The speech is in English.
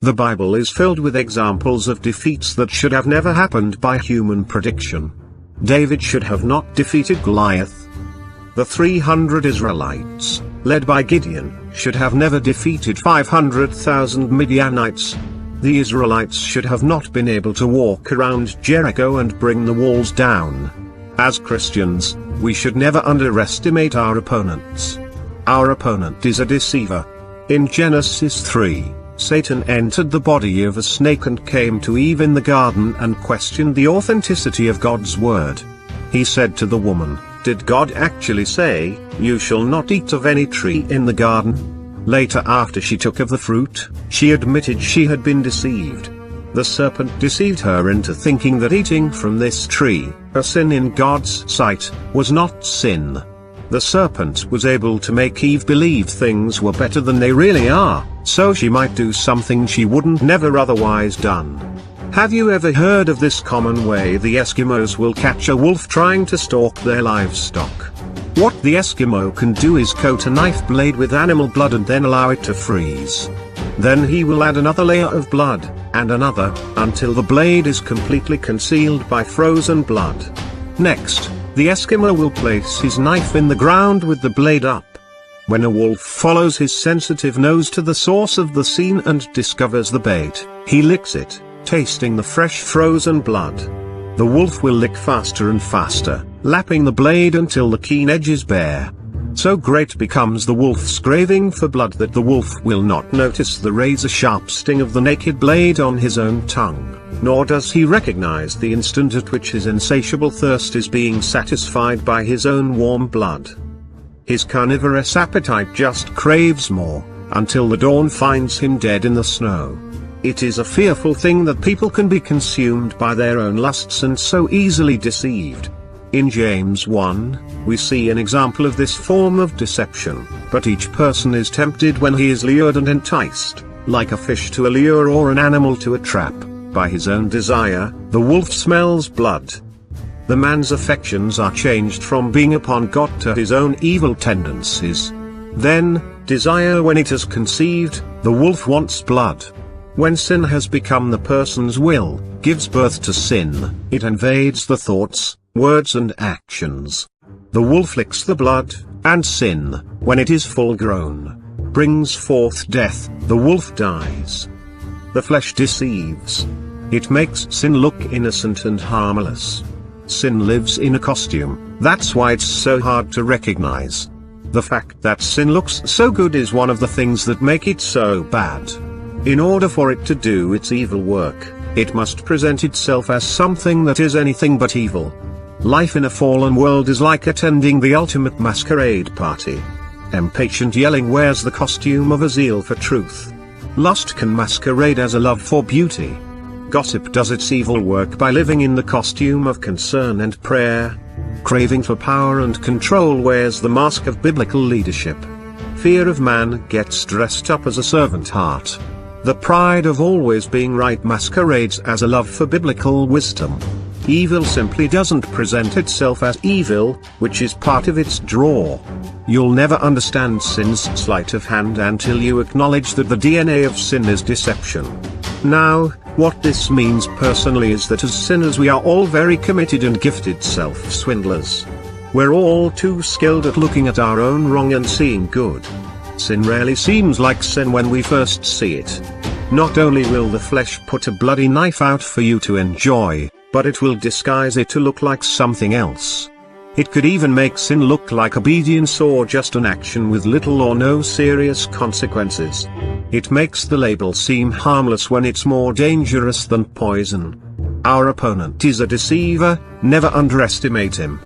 The Bible is filled with examples of defeats that should have never happened by human prediction. David should have not defeated Goliath. The 300 Israelites, led by Gideon, should have never defeated 500,000 Midianites. The Israelites should have not been able to walk around Jericho and bring the walls down. As Christians, we should never underestimate our opponents. Our opponent is a deceiver. In Genesis 3, Satan entered the body of a snake and came to Eve in the garden and questioned the authenticity of God's word. He said to the woman, "Did God actually say, 'You shall not eat of any tree in the garden'?" Later, after she took of the fruit, she admitted she had been deceived. The serpent deceived her into thinking that eating from this tree, a sin in God's sight, was not sin. The serpent was able to make Eve believe things were better than they really are, so she might do something she wouldn't never otherwise done. Have you ever heard of this common way the Eskimos will catch a wolf trying to stalk their livestock? What the Eskimo can do is coat a knife blade with animal blood and then allow it to freeze. Then he will add another layer of blood, and another, until the blade is completely concealed by frozen blood. Next, the Eskimo will place his knife in the ground with the blade up. When a wolf follows his sensitive nose to the source of the scene and discovers the bait, he licks it, tasting the fresh frozen blood. The wolf will lick faster and faster, lapping the blade until the keen edge is bare. So great becomes the wolf's craving for blood that the wolf will not notice the razor-sharp sting of the naked blade on his own tongue, nor does he recognize the instant at which his insatiable thirst is being satisfied by his own warm blood. His carnivorous appetite just craves more, until the dawn finds him dead in the snow. It is a fearful thing that people can be consumed by their own lusts and so easily deceived. In James 1, we see an example of this form of deception, but each person is tempted when he is lured and enticed, like a fish to a lure or an animal to a trap, by his own desire. The wolf smells blood. The man's affections are changed from being upon God to his own evil tendencies. Then, desire when it is conceived, the wolf wants blood. When sin has become the person's will, gives birth to sin, it invades the thoughts, words and actions. The wolf licks the blood, and sin, when it is full grown, brings forth death. The wolf dies. The flesh deceives. It makes sin look innocent and harmless. Sin lives in a costume, that's why it's so hard to recognize. The fact that sin looks so good is one of the things that make it so bad. In order for it to do its evil work, it must present itself as something that is anything but evil. Life in a fallen world is like attending the ultimate masquerade party. Impatient yelling wears the costume of a zeal for truth. Lust can masquerade as a love for beauty. Gossip does its evil work by living in the costume of concern and prayer. Craving for power and control wears the mask of biblical leadership. Fear of man gets dressed up as a servant heart. The pride of always being right masquerades as a love for biblical wisdom. Evil simply doesn't present itself as evil, which is part of its draw. You'll never understand sin's sleight of hand until you acknowledge that the DNA of sin is deception. Now, what this means personally is that as sinners we are all very committed and gifted self-swindlers. We're all too skilled at looking at our own wrong and seeing good. Sin rarely seems like sin when we first see it. Not only will the flesh put a bloody knife out for you to enjoy, but it will disguise it to look like something else. It could even make sin look like obedience or just an action with little or no serious consequences. It makes the label seem harmless when it's more dangerous than poison. Our opponent is a deceiver, never underestimate him.